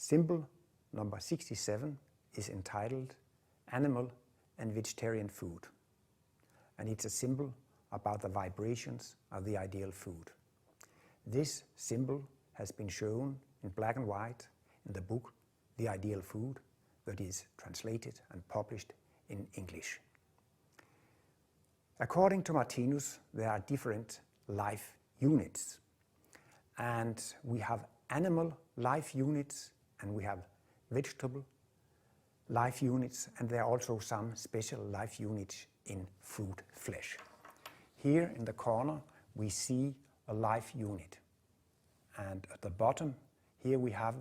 Symbol number 67 is entitled Animal and Vegetarian Food, and it's a symbol about the vibrations of the ideal food. This symbol has been shown in black and white in the book The Ideal Food that is translated and published in English. According to Martinus, there are different life units, and we have animal life units and we have vegetable life units, and there are also some special life units in fruit flesh. Here in the corner we see a life unit, and at the bottom here we have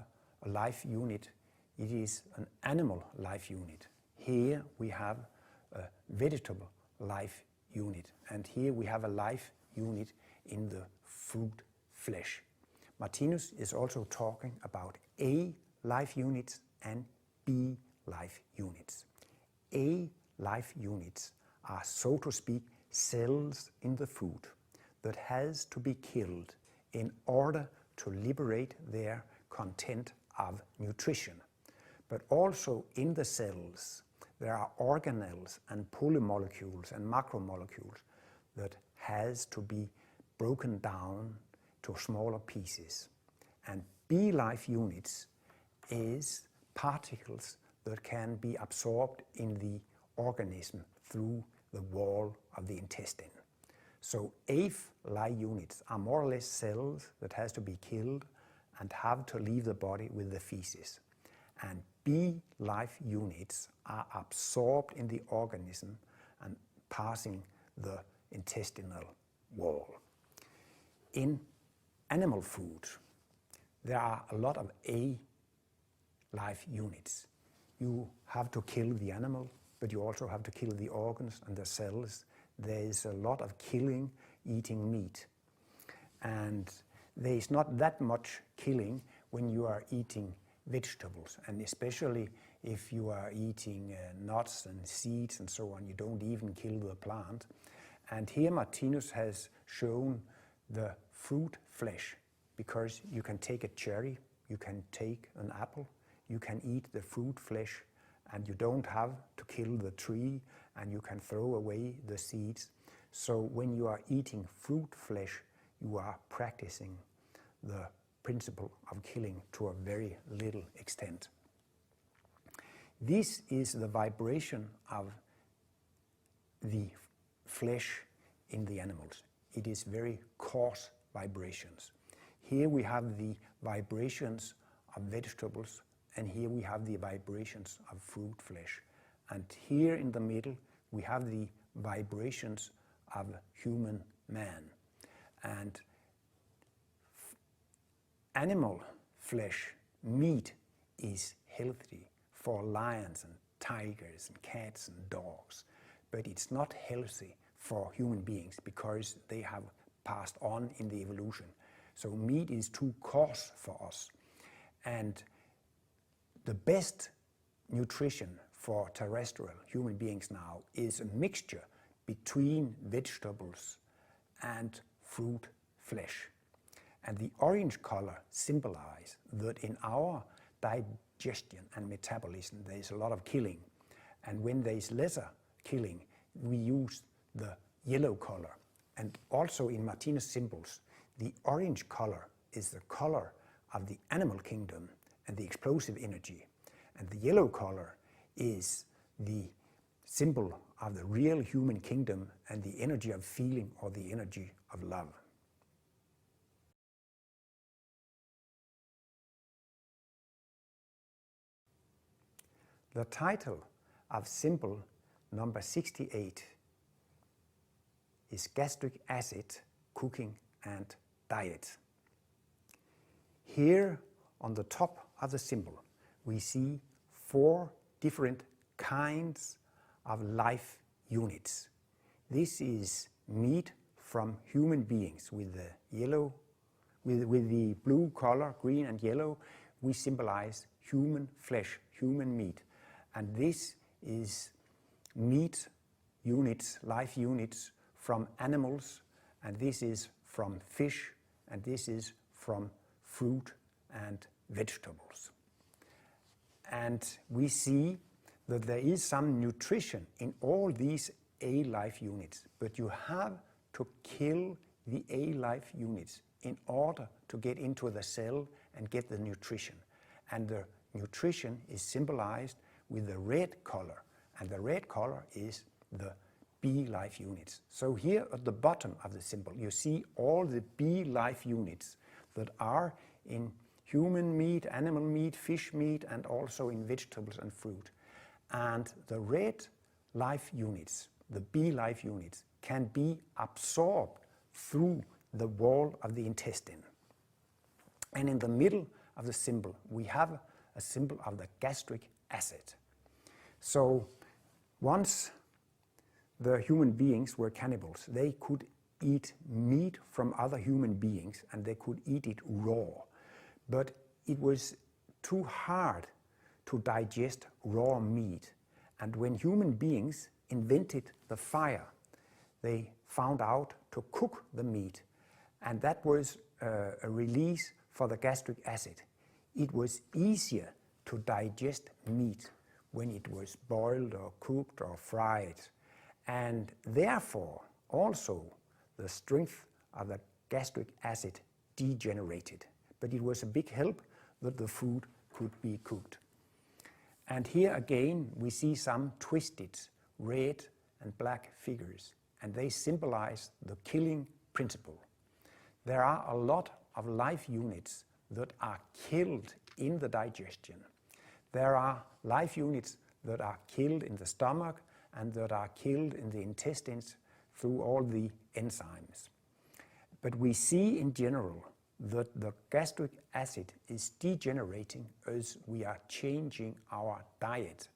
a life unit. It is an animal life unit. Here we have a vegetable life unit, and here we have a life unit in the fruit flesh. Martinus is also talking about A life units and B life units. A life units are, so to speak, cells in the food that has to be killed in order to liberate their content of nutrition. But also in the cells there are organelles and polymolecules and macromolecules that has to be broken down to smaller pieces. And B life units is particles that can be absorbed in the organism through the wall of the intestine. So A life units are more or less cells that has to be killed and have to leave the body with the feces. And B life units are absorbed in the organism and passing the intestinal wall. In animal food, there are a lot of A life units. You have to kill the animal, but you also have to kill the organs and the cells. There is a lot of killing eating meat. And there is not that much killing when you are eating vegetables, and especially if you are eating nuts and seeds and so on, you don't even kill the plant. And here Martinus has shown the fruit flesh, because you can take a cherry, you can take an apple, you can eat the fruit flesh, and you don't have to kill the tree, and you can throw away the seeds. So when you are eating fruit flesh, you are practicing the principle of killing to a very little extent. This is the vibration of the flesh in the animals. It is very coarse vibrations. Here we have the vibrations of vegetables, and here we have the vibrations of fruit flesh. And here in the middle we have the vibrations of human man. And animal flesh, meat, is healthy for lions and tigers and cats and dogs, but it's not healthy for human beings because they have passed on in the evolution. So meat is too coarse for us. And the best nutrition for terrestrial human beings now is a mixture between vegetables and fruit flesh. And the orange color symbolizes that in our digestion and metabolism there is a lot of killing. And when there is lesser killing, we use the yellow color. And also in Martinus symbols, the orange color is the color of the animal kingdom and the explosive energy. And the yellow color is the symbol of the real human kingdom and the energy of feeling, or the energy of love. The title of symbol number 68 is Gastric Acid, Cooking and Diet. Here on the top of the symbol we see 4 different kinds of life units. This is meat from human beings with the yellow, with the blue color, green and yellow. We symbolize human flesh, human meat. And this is meat units, life units from animals, and this is from fish, and this is from fruit and vegetables. And we see that there is some nutrition in all these A life units, but you have to kill the A life units in order to get into the cell and get the nutrition. And the nutrition is symbolized with the red color, and the red color is the B life units. So here at the bottom of the symbol you see all the B life units that are in human meat, animal meat, fish meat, and also in vegetables and fruit. And the red life units, the B life units, can be absorbed through the wall of the intestine. And in the middle of the symbol we have a symbol of the gastric acid. So once the human beings were cannibals, they could eat meat from other human beings and they could eat it raw. But it was too hard to digest raw meat. And when human beings invented the fire, they found out to cook the meat. And that was a release for the gastric acid. It was easier to digest meat when it was boiled or cooked or fried. And therefore, also, the strength of the gastric acid degenerated. But it was a big help that the food could be cooked. And here again we see some twisted red and black figures, and they symbolize the killing principle. There are a lot of life units that are killed in the digestion. There are life units that are killed in the stomach and that are killed in the intestines through all the enzymes. But we see in general that the gastric acid is degenerating as we are changing our diet.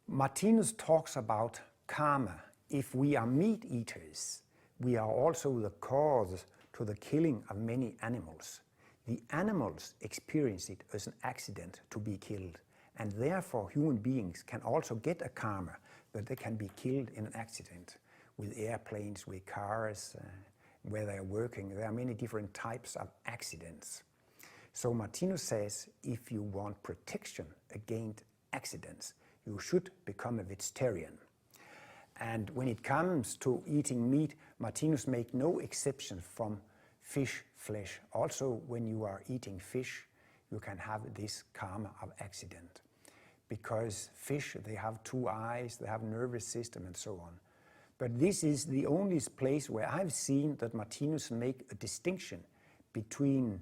Martinus talks about karma. If we are meat eaters, we are also the cause to the killing of many animals. The animals experience it as an accident to be killed, and therefore human beings can also get a karma, but they can be killed in an accident with airplanes, with cars, where they are working. There are many different types of accidents. So Martinus says if you want protection against accidents, you should become a vegetarian. And when it comes to eating meat, Martinus makes no exception from fish flesh. Also, when you are eating fish, you can have this karma of accident. Because fish, they have two eyes, they have nervous system and so on. But this is the only place where I've seen that Martinus make a distinction between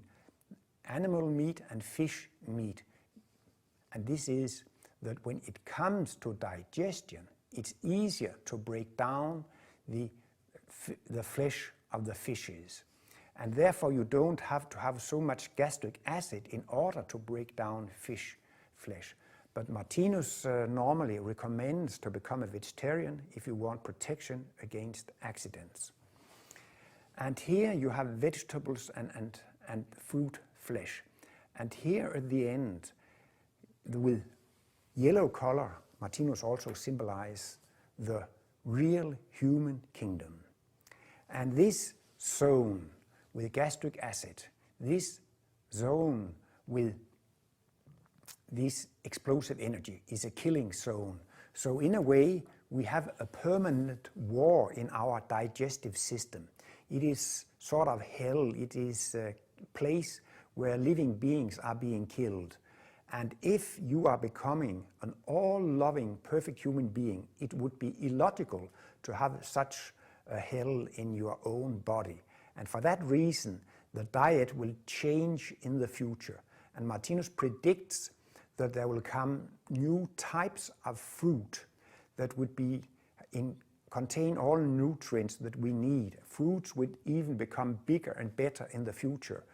animal meat and fish meat. And this is that when it comes to digestion, it's easier to break down the flesh of the fishes. And therefore you don't have to have so much gastric acid in order to break down fish flesh. But Martinus normally recommends to become a vegetarian if you want protection against accidents. And here you have vegetables and fruit flesh. And here at the end, with yellow color, Martinus also symbolizes the real human kingdom. And this zone with gastric acid, this zone with this explosive energy is a killing zone. So in a way, we have a permanent war in our digestive system. It is sort of hell. It is a place where living beings are being killed. And if you are becoming an all-loving, perfect human being, it would be illogical to have such a hell in your own body. And for that reason, the diet will change in the future. And Martinus predicts that there will come new types of fruit that would be contain all nutrients that we need. Fruits would even become bigger and better in the future.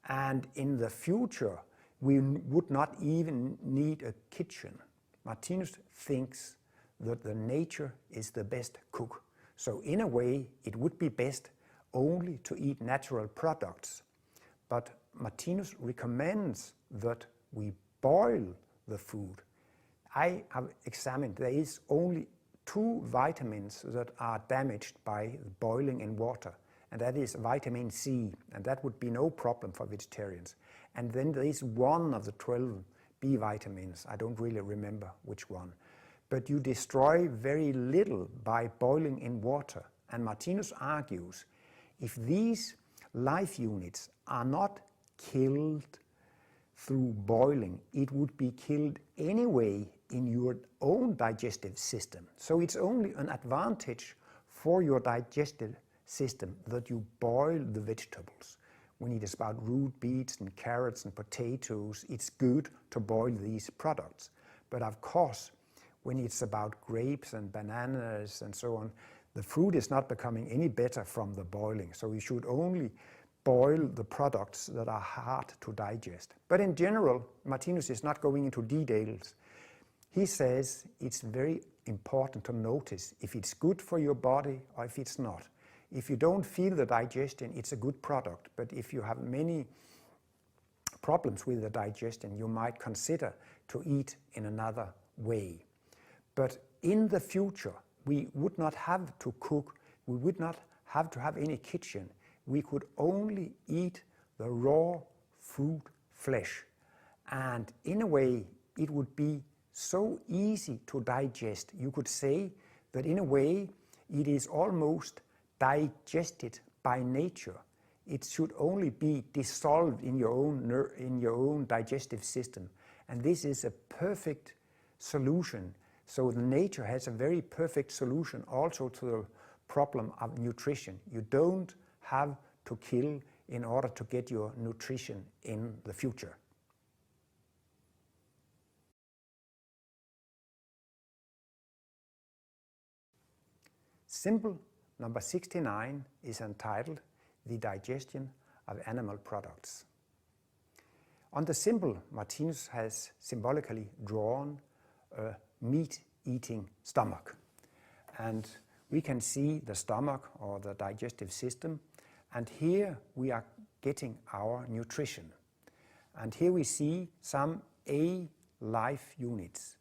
And in the future, we would not even need a kitchen. Martinus thinks that the nature is the best cook. So in a way, it would be best only to eat natural products. But Martinus recommends that we boil the food. I have examined, there is only 2 vitamins that are damaged by boiling in water, and that is vitamin C, and that would be no problem for vegetarians. and then there is one of the 12 B vitamins, I don't really remember which one, but you destroy very little by boiling in water. And Martinus argues, if these life units are not killed through boiling, it would be killed anyway in your own digestive system. So it's only an advantage for your digestive system that you boil the vegetables. When it is about root beets and carrots and potatoes, it's good to boil these products. But of course, when it's about grapes and bananas and so on, the fruit is not becoming any better from the boiling. So you should only boil the products that are hard to digest. But in general, Martinus is not going into details. He says it's very important to notice if it's good for your body or if it's not. If you don't feel the digestion, it's a good product. But if you have many problems with the digestion, you might consider to eat in another way. But in the future, we would not have to cook, we would not have to have any kitchen. We could only eat the raw fruit flesh. And in a way, it would be so easy to digest. You could say that in a way, it is almost digested by nature. It should only be dissolved in your own digestive system. And this is a perfect solution. So the nature has a very perfect solution also to the problem of nutrition. You don't have to kill in order to get your nutrition in the future. Symbol number 69 is entitled The Digestion of Animal Products. On the symbol, Martinus has symbolically drawn a meat-eating stomach. And we can see the stomach or the digestive system, and here we are getting our nutrition. And here we see some A life units.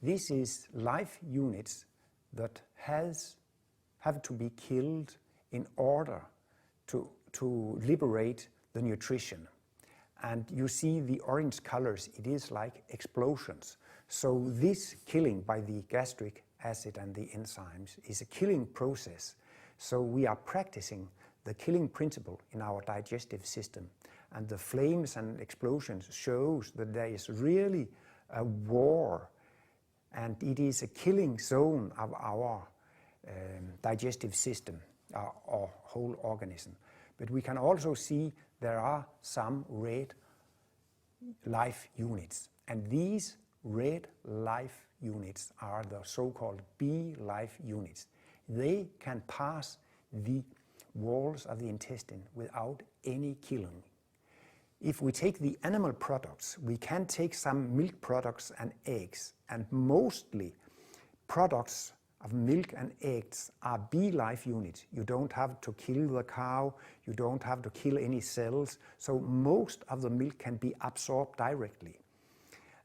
This is life units that have to be killed in order to liberate the nutrition. And you see the orange colors, it is like explosions. So this killing by the gastric acid and the enzymes is a killing process. So we are practicing the killing principle in our digestive system. And the flames and explosions shows that there is really a war, and it is a killing zone of our digestive system, or whole organism. But we can also see there are some red life units, and these red life units are the so-called B life units. They can pass the walls of the intestine without any killing. If we take the animal products, we can take some milk products and eggs, and mostly products of milk and eggs are B life units. You don't have to kill the cow, you don't have to kill any cells, so most of the milk can be absorbed directly.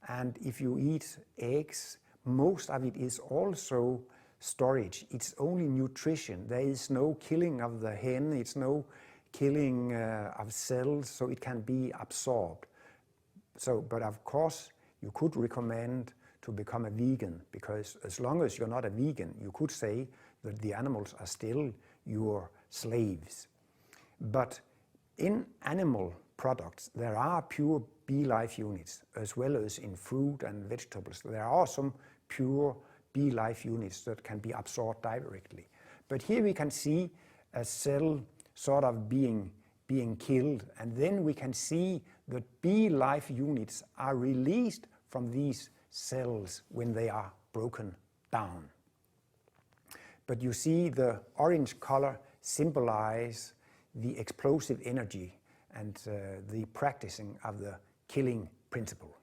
And if you eat eggs, most of it is also storage. It's only nutrition. There is no killing of the hen, it's no killing of cells, so it can be absorbed. So, but of course, you could recommend to become a vegan, because as long as you're not a vegan, you could say that the animals are still your slaves. But in animal products, there are pure B life units, as well as in fruit and vegetables. There are some pure B life units that can be absorbed directly. But here we can see a cell sort of being killed, and then we can see that B life units are released from these cells when they are broken down. But you see the orange color symbolize the explosive energy and the practicing of the killing principle.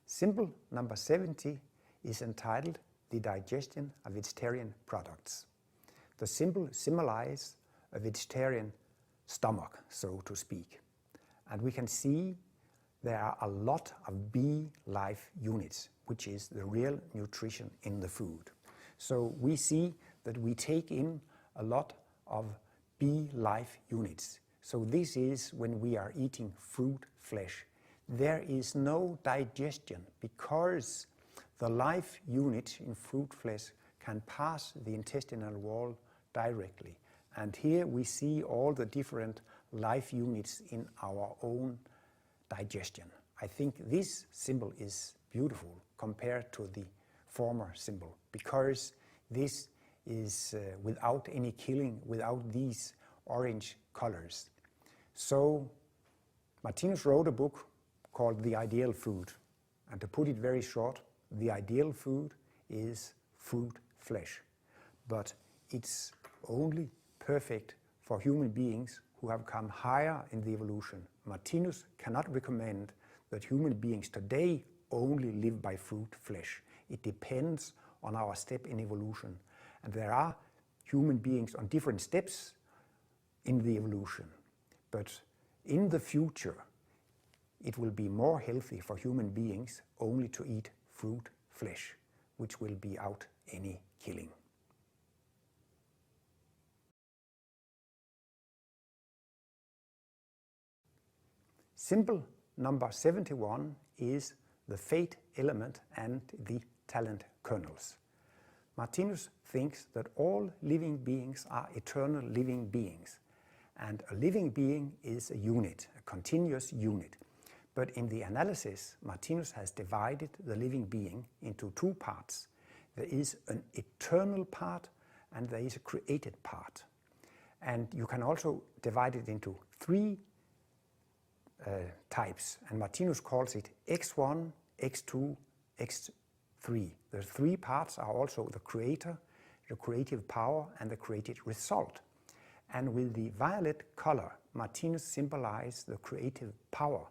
Symbol number 70 is entitled The Digestion of Vegetarian Products. The symbol symbolizes a vegetarian stomach, so to speak. And we can see there are a lot of B life units, which is the real nutrition in the food. So we see that we take in a lot of B life units. So this is when we are eating fruit flesh. There is no digestion because the life unit in fruit flesh can pass the intestinal wall directly. And here we see all the different life units in our own digestion. I think this symbol is beautiful compared to the former symbol because this is without any killing, without these orange colors. So Martinus wrote a book called The Ideal Food. And to put it very short, the ideal food is fruit flesh. But it's only perfect for human beings who have come higher in the evolution. Martinus cannot recommend that human beings today only live by fruit flesh. It depends on our step in evolution. And there are human beings on different steps in the evolution. But in the future, it will be more healthy for human beings only to eat fruit flesh, which will be out any killing. Symbol number 71 is the fate element and the talent kernels. Martinus thinks that all living beings are eternal living beings, and a living being is a unit, a continuous unit. But in the analysis, Martinus has divided the living being into two parts. There is an eternal part and there is a created part. And you can also divide it into three types, and Martinus calls it X1, X2, X3. The three parts are also the creator, the creative power, and the created result. And with the violet color, Martinus symbolized the creative power,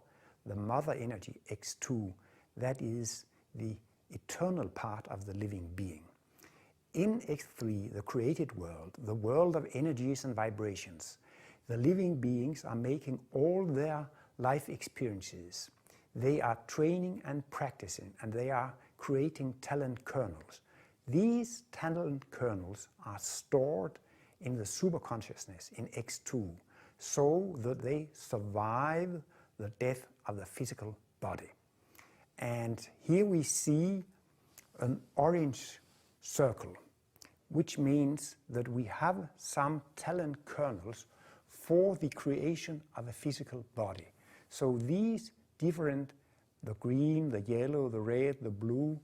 the mother energy, X2. That is the eternal part of the living being. In X3, the created world, the world of energies and vibrations, the living beings are making all their life experiences. They are training and practicing, and they are creating talent kernels. These talent kernels are stored in the superconsciousness in X2 so that they survive the death of the physical body. And here we see an orange circle, which means that we have some talent kernels for the creation of a physical body. So these different, the green, the yellow, the red, the blue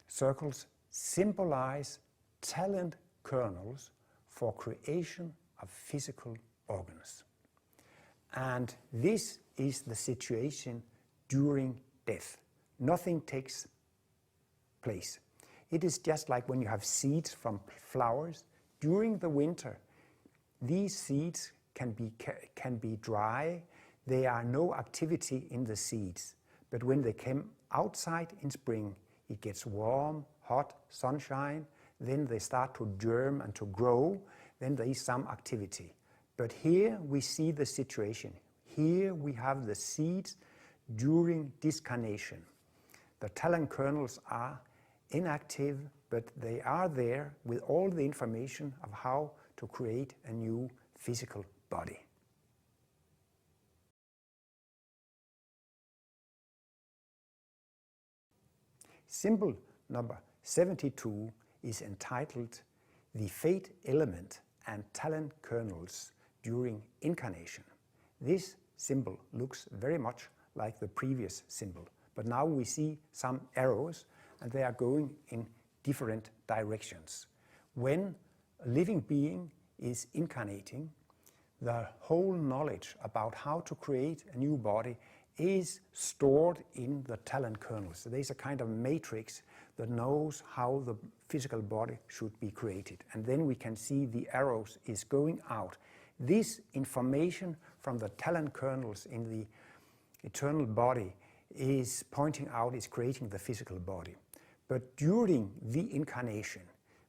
circles symbolize talent kernels for creation of physical organs. And this is the situation during death. Nothing takes place. It is just like when you have seeds from flowers. During the winter, these seeds can be dry. There are no activity in the seeds. But when they come outside in spring, it gets warm, hot, sunshine. Then they start to germ and to grow. Then there is some activity. But here we see the situation. Here we have the seeds during discarnation. The talent kernels are inactive, but they are there with all the information of how to create a new physical body. Symbol number 72 is entitled The Fate Element and Talent Kernels During Incarnation. This symbol looks very much like the previous symbol, but now we see some arrows and they are going in different directions. When a living being is incarnating, the whole knowledge about how to create a new body is stored in the talent kernels. So there's a kind of matrix that knows how the physical body should be created. And then we can see the arrows is going out. This information from the talent kernels in the eternal body is pointing out, is creating the physical body. But during the incarnation,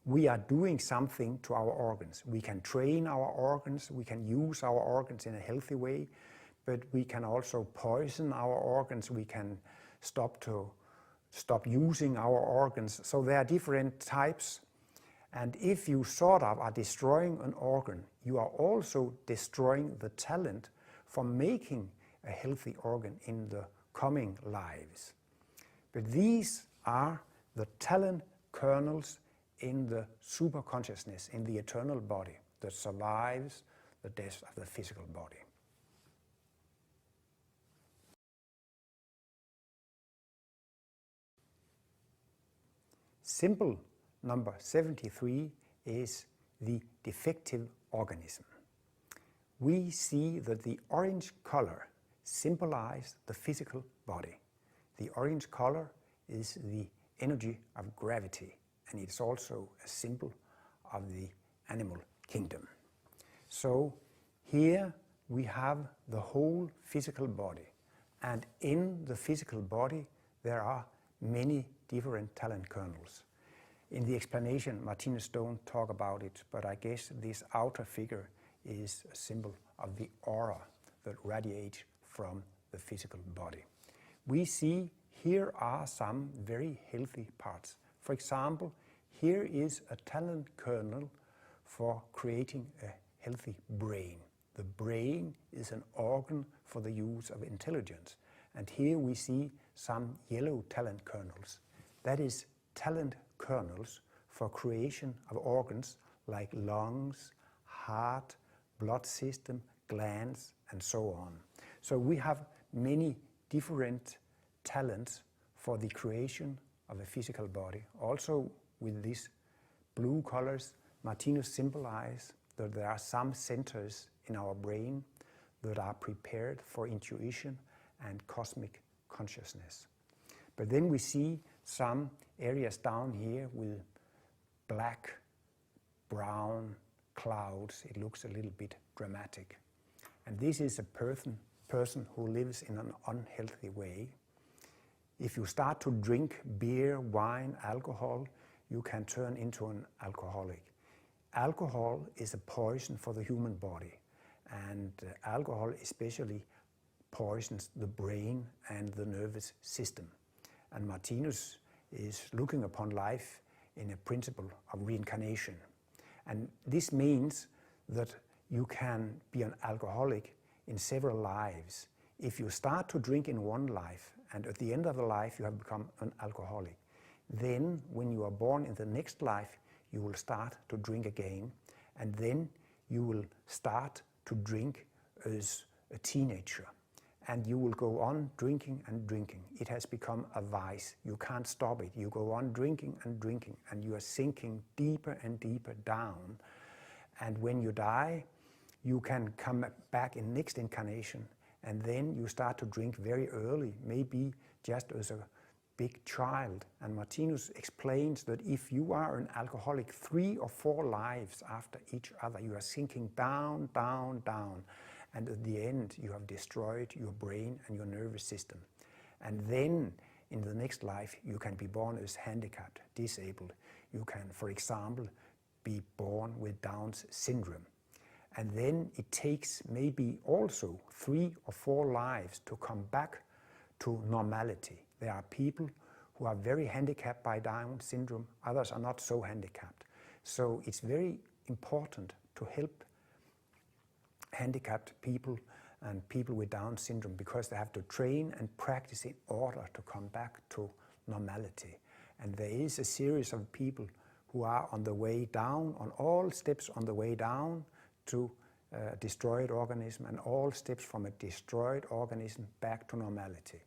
we are doing something to our organs. We can train our organs, we can use our organs in a healthy way, but we can also poison our organs, we can stop using our organs. So there are different types, And if you sort of are destroying an organ, you are also destroying the talent for making a healthy organ in the coming lives. But these are the talent kernels in the superconsciousness, in the eternal body that survives the death of the physical body. Symbol number 73 is the defective organism. We see that the orange color symbolizes the physical body. The orange color is the energy of gravity, and it's also a symbol of the animal kingdom. So here we have the whole physical body, and in the physical body there are many different talent kernels. In the explanation, Martinus don't talk about it, but I guess this outer figure is a symbol of the aura that radiates from the physical body. We see here are some very healthy parts. For example, here is a talent kernel for creating a healthy brain. The brain is an organ for the use of intelligence. And here we see some yellow talent kernels. That is talent kernels for creation of organs like lungs, heart, blood system, glands, and so on. So we have many different talents for the creation of a physical body. Also with these blue colors, Martinus symbolizes that there are some centers in our brain that are prepared for intuition and cosmic consciousness. But then we see some areas down here with black, brown clouds. It looks a little bit dramatic. And this is a person who lives in an unhealthy way. If you start to drink beer, wine, alcohol, you can turn into an alcoholic. Alcohol is a poison for the human body, and alcohol especially poisons the brain and the nervous system. And Martinus is looking upon life in a principle of reincarnation. And this means that you can be an alcoholic in several lives. If you start to drink in one life, and at the end of the life you have become an alcoholic, then when you are born in the next life, you will start to drink again, and then you will start to drink as a teenager. And you will go on drinking and drinking. It has become a vice. You can't stop it. You go on drinking, and you are sinking deeper and deeper down. And when you die, you can come back in next incarnation, and then you start to drink very early, maybe just as a big child. And Martinus explains that if you are an alcoholic 3 or 4 lives after each other, you are sinking down, down, down. And at the end, you have destroyed your brain and your nervous system. And then, in the next life, you can be born as handicapped, disabled. You can, for example, be born with Down's syndrome. And then it takes maybe also 3 or 4 lives to come back to normality. There are people who are very handicapped by Down syndrome, others are not so handicapped. So it's very important to help handicapped people and people with Down syndrome, because they have to train and practice in order to come back to normality. And there is a series of people who are on the way down, on all steps on the way down to a destroyed organism, and all steps from a destroyed organism back to normality.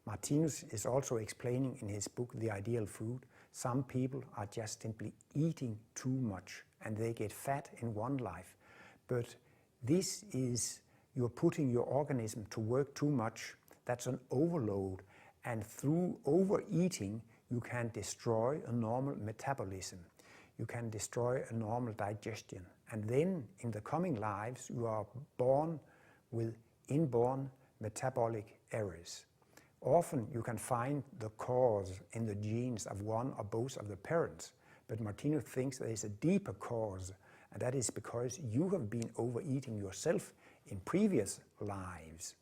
Martinus is also explaining in his book, The Ideal Food, some people are just simply eating too much and they get fat in one life. But this is, you're putting your organism to work too much. That's an overload. And through overeating, you can destroy a normal metabolism. You can destroy a normal digestion. And then in the coming lives, you are born with inborn metabolic errors. Often you can find the cause in the genes of one or both of the parents. But Martinus thinks there is a deeper cause, and that is because you have been overeating yourself in previous lives.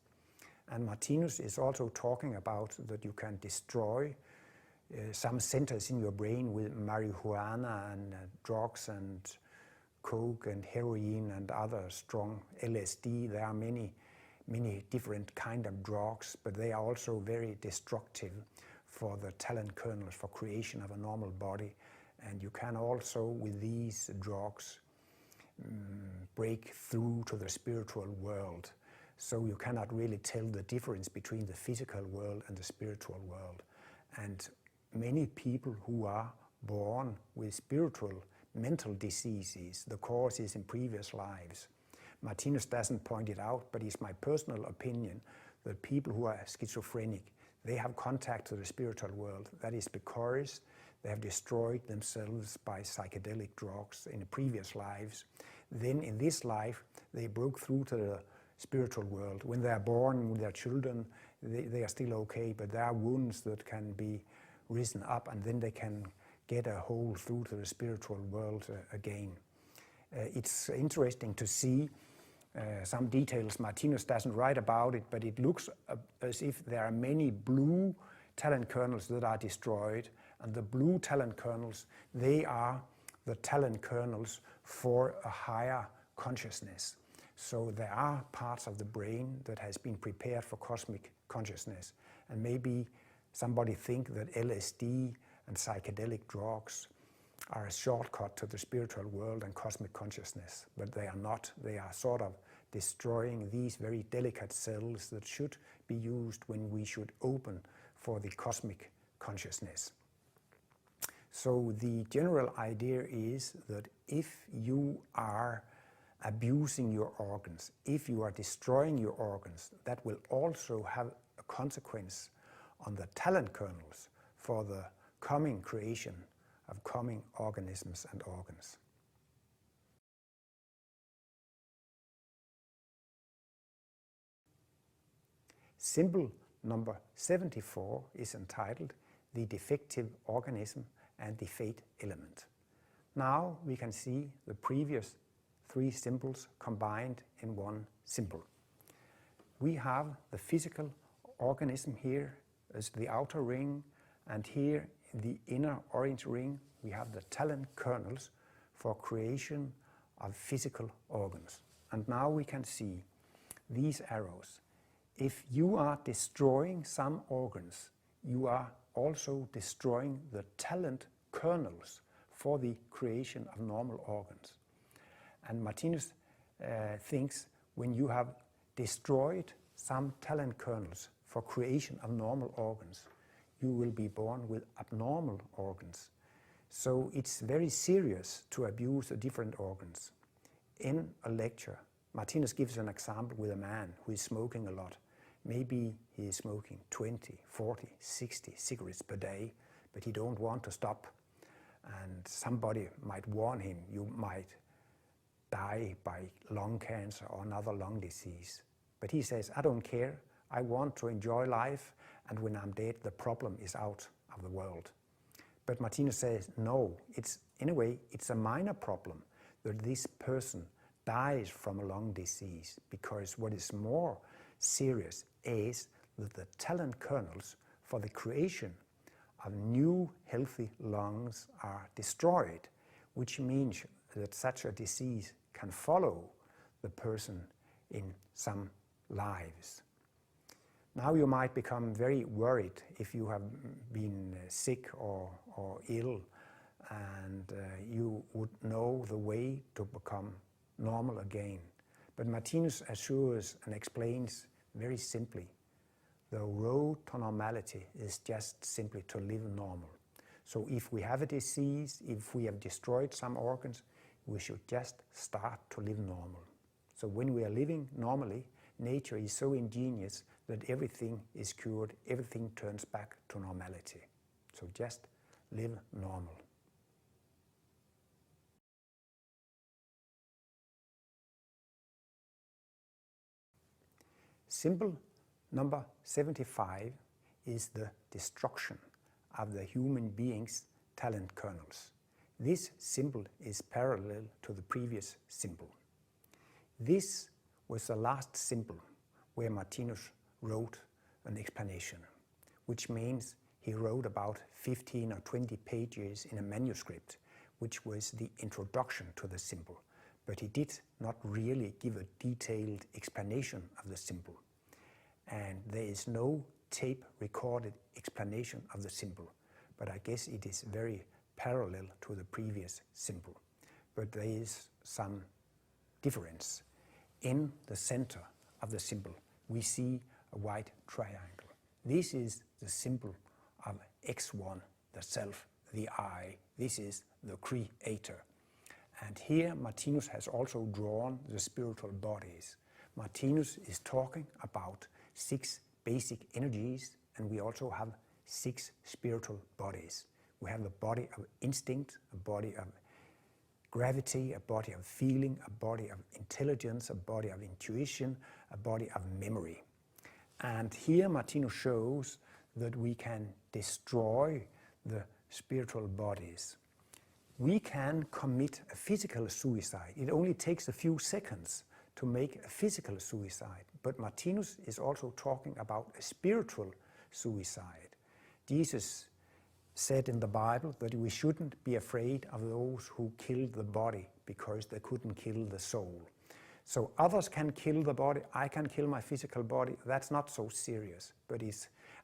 And Martinus is also talking about that you can destroy some centers in your brain with marijuana and drugs and coke and heroin and other strong LSD. There are many different kind of drugs, but they are also very destructive for the talent kernels for creation of a normal body. And you can also, with these drugs, break through to the spiritual world. So you cannot really tell the difference between the physical world and the spiritual world. And many people who are born with spiritual mental diseases, the cause is in previous lives. Martinus doesn't point it out, but it's my personal opinion that people who are schizophrenic, they have contact to the spiritual world. That is because they have destroyed themselves by psychedelic drugs in the previous lives. Then in this life, they broke through to the spiritual world. When they are born with their children, they are still okay, but there are wounds that can be risen up, and then they can get a hole through to the spiritual world again. It's interesting to see some details. Martinus doesn't write about it, but it looks as if there are many blue talent kernels that are destroyed, and the blue talent kernels, they are the talent kernels for a higher consciousness. So there are parts of the brain that has been prepared for cosmic consciousness. And maybe somebody think that LSD and psychedelic drugs are a shortcut to the spiritual world and cosmic consciousness, but they are not. They are sort of destroying these very delicate cells that should be used when we should open for the cosmic consciousness. So the general idea is that if you are abusing your organs, if you are destroying your organs, that will also have a consequence on the talent kernels for the coming creation of coming organisms and organs. Symbol number 74 is entitled The Defective Organism and the Fate Element. Now we can see the previous three symbols combined in one symbol. We have the physical organism here as the outer ring, and here in the inner orange ring we have the talent kernels for creation of physical organs. And now we can see these arrows. If you are destroying some organs, you are also destroying the talent kernels for the creation of normal organs. And Martinus thinks when you have destroyed some talent kernels for creation of normal organs, you will be born with abnormal organs. So it's very serious to abuse the different organs. In a lecture, Martinus gives an example with a man who is smoking a lot. Maybe he is smoking 20, 40, 60 cigarettes per day, but he don't want to stop. And somebody might warn him, you might die by lung cancer or another lung disease. But he says, I don't care, I want to enjoy life, and when I'm dead, the problem is out of the world. But Martinus says, no, in a way, it's a minor problem that this person dies from a lung disease, because what is more serious is that the talent kernels for the creation of new healthy lungs are destroyed, which means that such a disease can follow the person in some lives. Now you might become very worried if you have been sick or ill, and you would know the way to become normal again. But Martinus assures and explains very simply, the road to normality is just simply to live normal. So if we have a disease, if we have destroyed some organs, we should just start to live normal. So when we are living normally, nature is so ingenious that everything is cured, everything turns back to normality. So just live normal. Symbol number 75 is the destruction of the human being's talent kernels. This symbol is parallel to the previous symbol. This was the last symbol where Martinus wrote an explanation, which means he wrote about 15 or 20 pages in a manuscript, which was the introduction to the symbol. But he did not really give a detailed explanation of the symbol. And there is no tape recorded explanation of the symbol. But I guess it is very parallel to the previous symbol. But there is some difference. In the center of the symbol, we see a white triangle. This is the symbol of X1, the self, the I. This is the creator. And here Martinus has also drawn the spiritual bodies. Martinus is talking about 6 basic energies, and we also have 6 spiritual bodies. We have a body of instinct, a body of gravity, a body of feeling, a body of intelligence, a body of intuition, a body of memory. And here Martinus shows that we can destroy the spiritual bodies. We can commit a physical suicide. It only takes a few seconds to make a physical suicide. But Martinus is also talking about a spiritual suicide. Jesus said in the Bible that we shouldn't be afraid of those who kill the body because they couldn't kill the soul. So others can kill the body, I can kill my physical body, that's not so serious.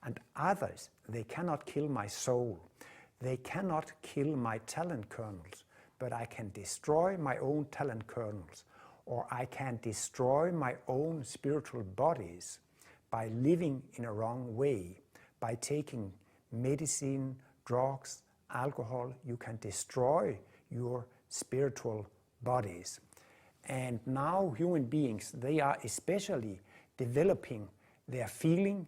And others, they cannot kill my soul. They cannot kill my talent kernels, but I can destroy my own talent kernels, or I can destroy my own spiritual bodies by living in a wrong way, by taking medicine, drugs, alcohol. You can destroy your spiritual bodies. And now human beings, they are especially developing their feelings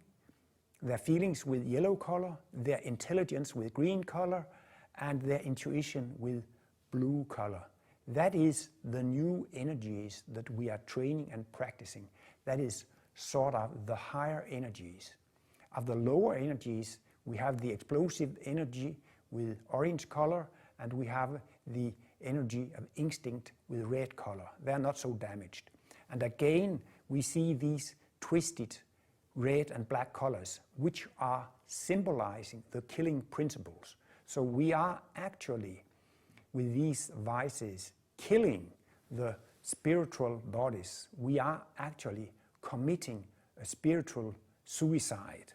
with yellow color, their intelligence with green color, and their intuition with blue color. That is the new energies that we are training and practicing. That is sort of the higher energies. Of the lower energies, we have the explosive energy with orange color, and we have the energy of instinct with red color. They are not so damaged. And again, we see these twisted red and black colors, which are symbolizing the killing principles. So we are actually, with these vices, killing the spiritual bodies. We are actually committing a spiritual suicide.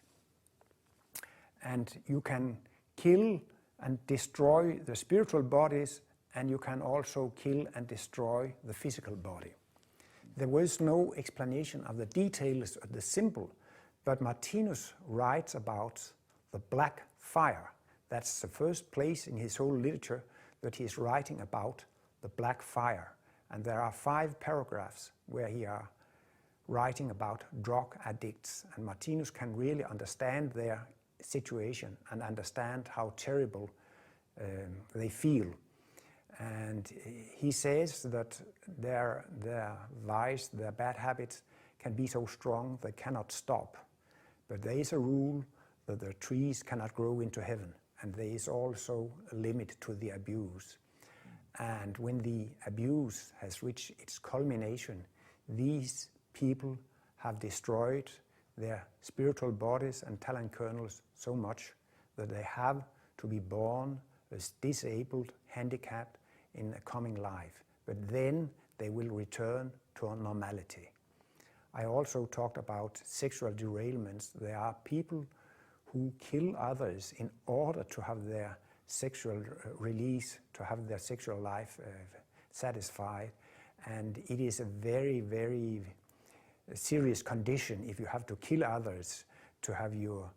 And you can kill and destroy the spiritual bodies, and you can also kill and destroy the physical body. There was no explanation of the details of the symbol, but Martinus writes about the black fire. That's the first place in his whole literature that he is writing about the black fire. And there are 5 paragraphs where he are writing about drug addicts. And Martinus can really understand their situation and understand how terrible they feel. And he says that their vice, their bad habits can be so strong they cannot stop. But there is a rule that the trees cannot grow into heaven, and there is also a limit to the abuse. And when the abuse has reached its culmination, these people have destroyed their spiritual bodies and talent kernels so much that they have to be born as disabled, handicapped in a coming life. But then they will return to a normality. I also talked about sexual derailments. There are people who kill others in order to have their sexual release, to have their sexual life satisfied. And it is a very, very serious condition if you have to kill others to have your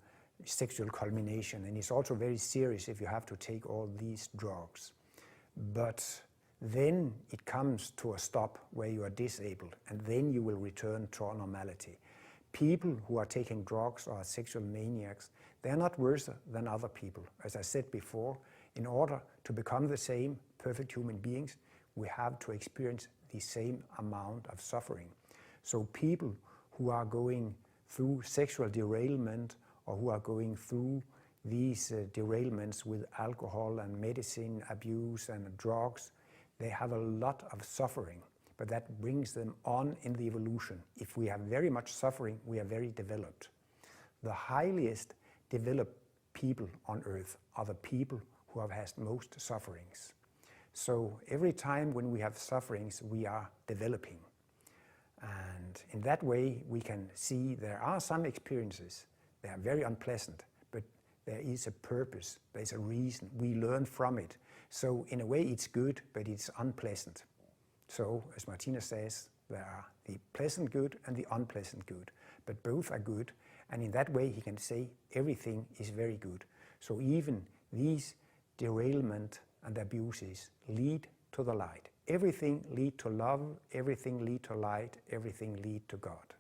sexual culmination. And it's also very serious if you have to take all these drugs. But then it comes to a stop where you are disabled, and then you will return to normality. People who are taking drugs or are sexual maniacs, they are not worse than other people. As I said before, in order to become the same perfect human beings, we have to experience the same amount of suffering. So people who are going through sexual derailment or who are going through these derailments with alcohol and medicine abuse and drugs, they have a lot of suffering, but that brings them on in the evolution. If we have very much suffering, we are very developed. The highest developed people on earth are the people who have had most sufferings. So every time when we have sufferings, we are developing. And in that way, we can see there are some experiences. They are very unpleasant, but there is a purpose, there's a reason. We learn from it. So in a way, it's good, but it's unpleasant. So, as Martinus says, there are the pleasant good and the unpleasant good, but both are good. And in that way, he can say everything is very good. So even these derailment and abuses lead to the light. Everything lead to love, everything lead to light, everything lead to God.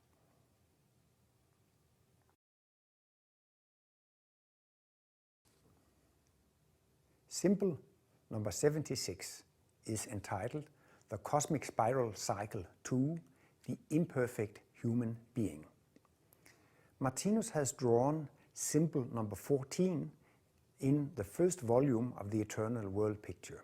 Symbol number 76 is entitled The Cosmic Spiral Cycle 2, the Imperfect Human Being. Martinus has drawn symbol number 14 in the first volume of the Eternal World Picture.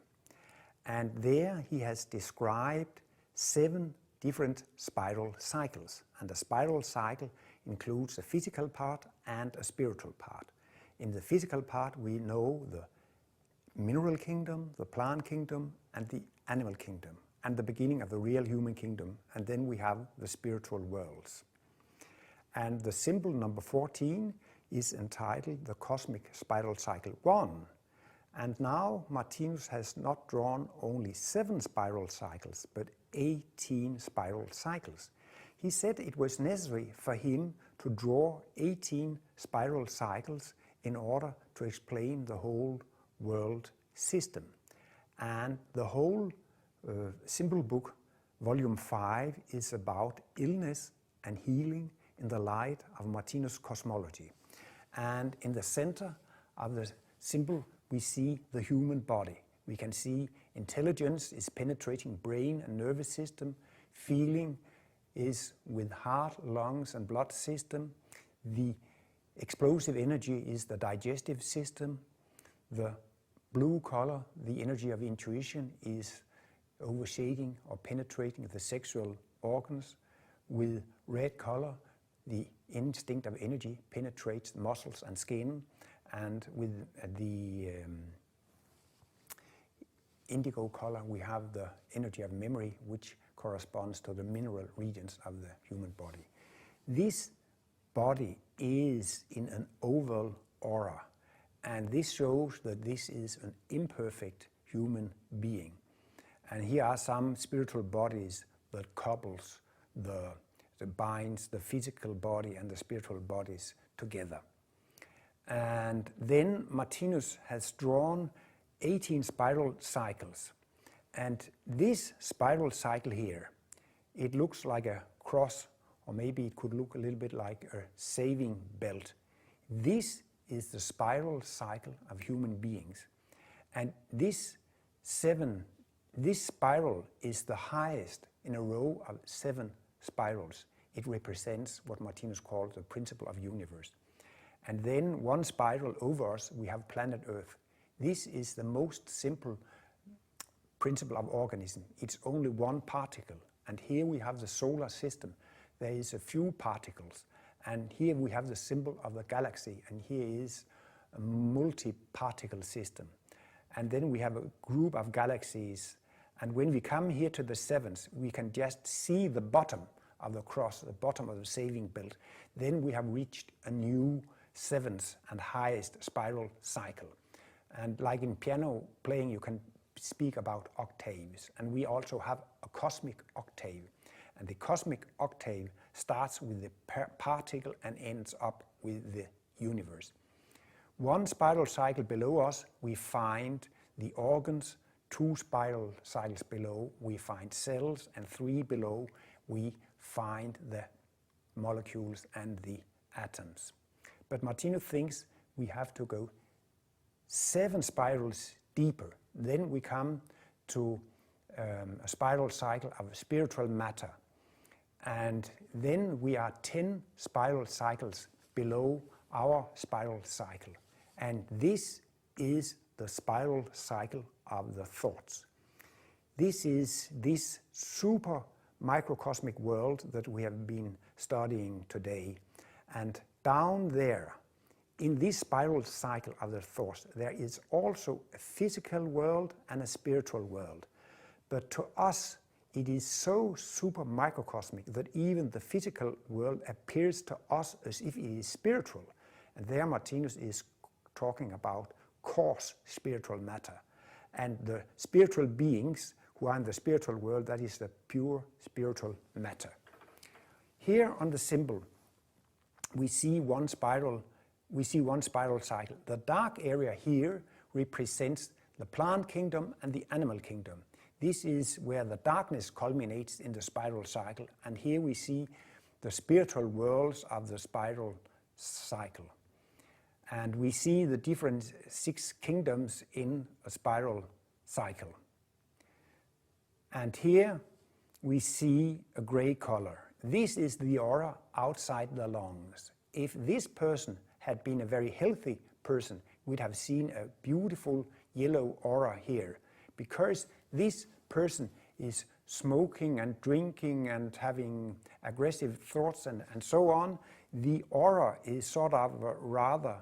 And there he has described 7 different spiral cycles. And the spiral cycle includes a physical part and a spiritual part. In the physical part, we know the mineral kingdom, the plant kingdom, and the animal kingdom, and the beginning of the real human kingdom. And then we have the spiritual worlds. And the symbol number 14 is entitled the Cosmic Spiral Cycle 1. And now Martinus has not drawn only 7 spiral cycles, but 18 spiral cycles. He said it was necessary for him to draw 18 spiral cycles in order to explain the whole world system. And the whole symbol book, volume 5, is about illness and healing in the light of Martinus' cosmology. And in the center of the symbol, we see the human body. We can see intelligence is penetrating brain and nervous system. Feeling is with heart, lungs, and blood system. The explosive energy is the digestive system. The blue color, the energy of intuition, is overshading or penetrating the sexual organs. With red color, the instinct of energy penetrates the muscles and skin. And with the indigo color, we have the energy of memory, which corresponds to the mineral regions of the human body. This body is in an oval aura, and this shows that this is an imperfect human being. And here are some spiritual bodies that couples that binds the physical body and the spiritual bodies together. And then Martinus has drawn 18 spiral cycles. And this spiral cycle here, it looks like a cross, or maybe it could look a little bit like a saving belt. This is the spiral cycle of human beings. And this spiral is the highest in a row of 7 spirals. It represents what Martinus called the principle of universe. And then one spiral over us, we have planet Earth. This is the most simple principle of organism. It's only one particle. And here we have the solar system. There is a few particles. And here we have the symbol of the galaxy. And here is a multi-particle system. And then we have a group of galaxies. And when we come here to the 7th, we can just see the bottom of the cross, the bottom of the saving belt. Then we have reached a new 7th and highest spiral cycle. And like in piano playing, you can speak about octaves. And we also have a cosmic octave. And the cosmic octave starts with the particle and ends up with the universe. One spiral cycle below us, we find the organs. 2 spiral cycles below, we find cells. And 3 below, we find the molecules and the atoms. But Martinus thinks we have to go 7 spirals deeper. Then we come to a spiral cycle of spiritual matter. And then we are 10 spiral cycles below our spiral cycle. And this is the spiral cycle of the thoughts. This is this super microcosmic world that we have been studying today. And down there in this spiral cycle of the thoughts, there is also a physical world and a spiritual world. But to us, it is so super microcosmic that even the physical world appears to us as if it is spiritual. And there Martinus is talking about coarse spiritual matter. And the spiritual beings who are in the spiritual world, that is the pure spiritual matter. Here on the symbol, we see one spiral cycle. The dark area here represents the plant kingdom and the animal kingdom. This is where the darkness culminates in the spiral cycle, and here we see the spiritual worlds of the spiral cycle. And we see the different 6 kingdoms in a spiral cycle. And here we see a gray color. This is the aura outside the lungs. If this person had been a very healthy person, we'd have seen a beautiful yellow aura here. Because this person is smoking and drinking and having aggressive thoughts and so on, the aura is sort of rather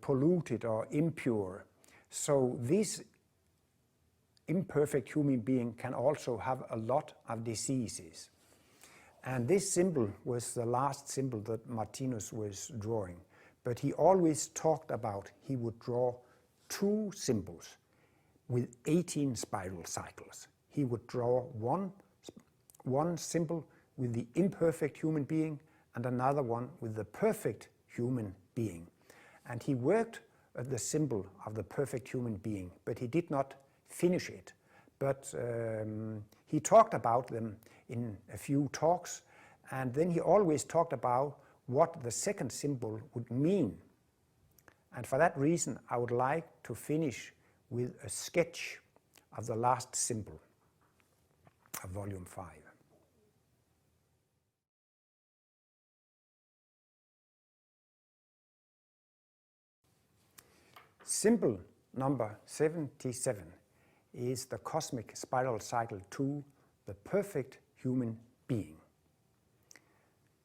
polluted or impure. So this imperfect human being can also have a lot of diseases. And this symbol was the last symbol that Martinus was drawing. But he always talked about he would draw 2 symbols with 18 spiral cycles. He would draw one symbol with the imperfect human being and another one with the perfect human being. And he worked at the symbol of the perfect human being, but he did not finish it. But he talked about them in a few talks, and then he always talked about what the second symbol would mean. And for that reason, I would like to finish with a sketch of the last symbol of volume 5. Symbol number 77 is the cosmic spiral cycle to the perfect human being.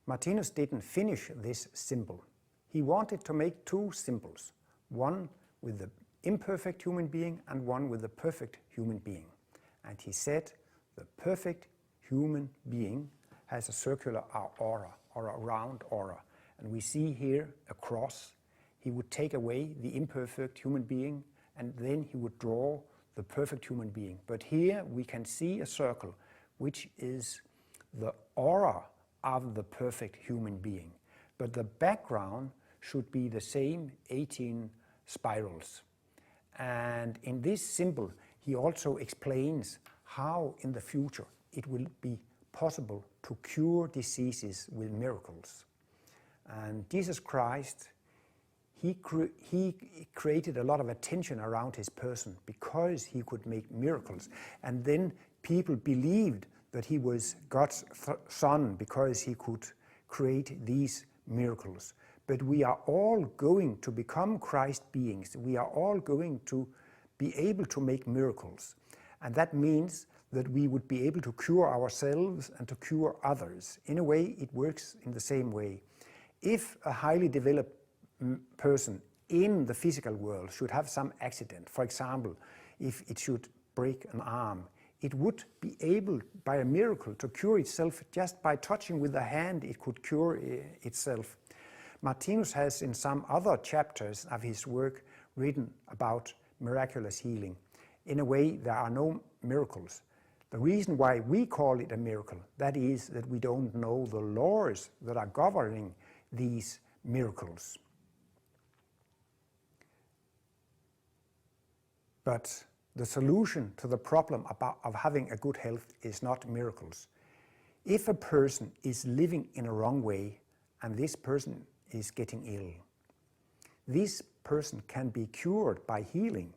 Martinus didn't finish this symbol. He wanted to make 2 symbols, one with the imperfect human being and one with the perfect human being. And he said the perfect human being has a circular aura, or a round aura. And we see here a cross. He would take away the imperfect human being, and then he would draw the perfect human being. But here we can see a circle, which is the aura of the perfect human being. But the background should be the same 18 spirals. And in this symbol, he also explains how in the future it will be possible to cure diseases with miracles. And Jesus Christ, he created a lot of attention around his person because he could make miracles. And then people believed that he was God's son because he could create these miracles. But we are all going to become Christ beings. We are all going to be able to make miracles. And that means that we would be able to cure ourselves and to cure others. In a way, it works in the same way. If a highly developed person in the physical world should have some accident, for example, if it should break an arm, it would be able, by a miracle, to cure itself just by touching with the hand. It could cure itself. Martinus has, in some other chapters of his work, written about miraculous healing. In a way, there are no miracles. The reason why we call it a miracle, that is that we don't know the laws that are governing these miracles. But the solution to the problem of having a good health is not miracles. If a person is living in a wrong way and this person is getting ill, this person can be cured by healing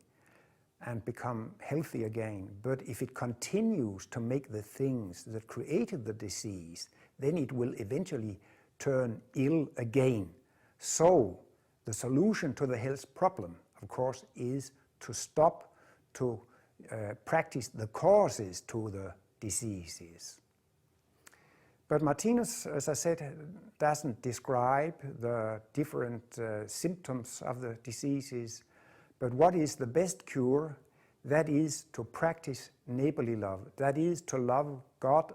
and become healthy again. But if it continues to make the things that created the disease, then it will eventually turn ill again. So the solution to the health problem, of course, is to stop to practice the causes to the diseases. But Martinus, as I said, doesn't describe the different symptoms of the diseases, but what is the best cure? That is to practice neighborly love. That is to love God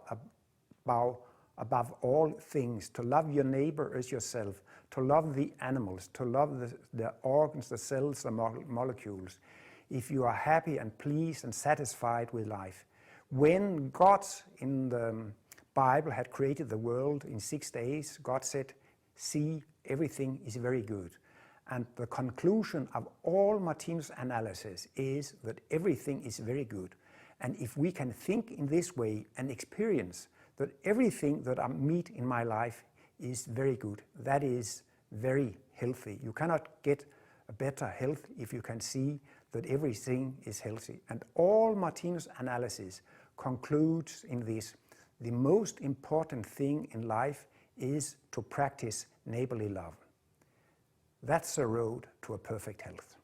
above all things, to love your neighbor as yourself, to love the animals, to love the organs, the cells, the molecules. If you are happy and pleased and satisfied with life. When God in the Bible had created the world in 6 days, God said, see, everything is very good. And the conclusion of all Martinus' analysis is that everything is very good. And if we can think in this way and experience that everything that I meet in my life is very good, that is very healthy. You cannot get a better health if you can see that everything is healthy. And all Martinus' analysis concludes in this. The most important thing in life is to practice neighborly love. That's the road to a perfect health.